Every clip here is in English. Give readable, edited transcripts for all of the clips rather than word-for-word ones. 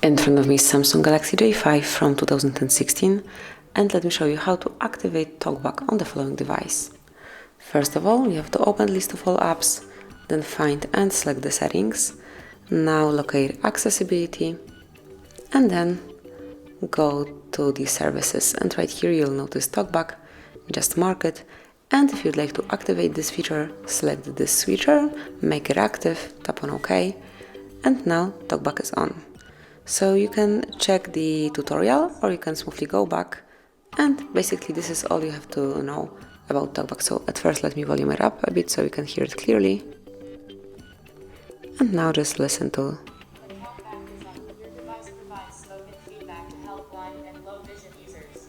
In front of me is Samsung Galaxy J5 from 2016, and let me show you how to activate TalkBack on the following device. First of all, you have to open the list of all apps, then find and select the settings. Now locate accessibility, and then go to the services, and right here you'll notice TalkBack. Just mark it, and if you'd like to activate this feature, select this feature, make it active, tap on OK, and now TalkBack is on. So you can check the tutorial or you can smoothly go back, and basically this is all you have to know about TalkBack. So at first let me volume it up a bit so you can hear it clearly, and now just listen to. Your device provides spoken feedback to help blind and low vision users.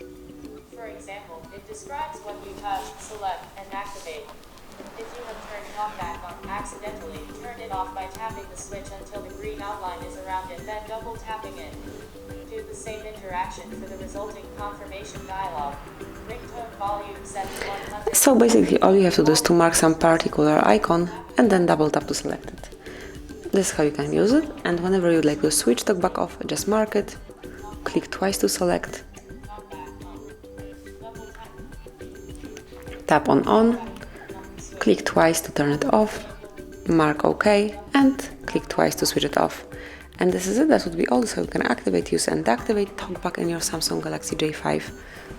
For example, it describes what you touch, select, and activate. If you have turned TalkBack on accidentally, turn it off by tapping the switch until the green outline is around it, then double tapping it. Do the same interaction for the resulting confirmation dialog. Ringtone volume set to 100. So basically all you have to do is to mark some particular icon and then double tap to select it. This is how you can use it, and whenever you'd like to switch TalkBack off, just mark it, click twice to select, tap on, click twice to turn it off, mark OK, and click twice to switch it off. And this is it. That would be all. So you can activate, use and deactivate TalkBack in your Samsung Galaxy J5.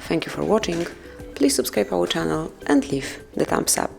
Thank you for watching. Please subscribe our channel and leave the thumbs up.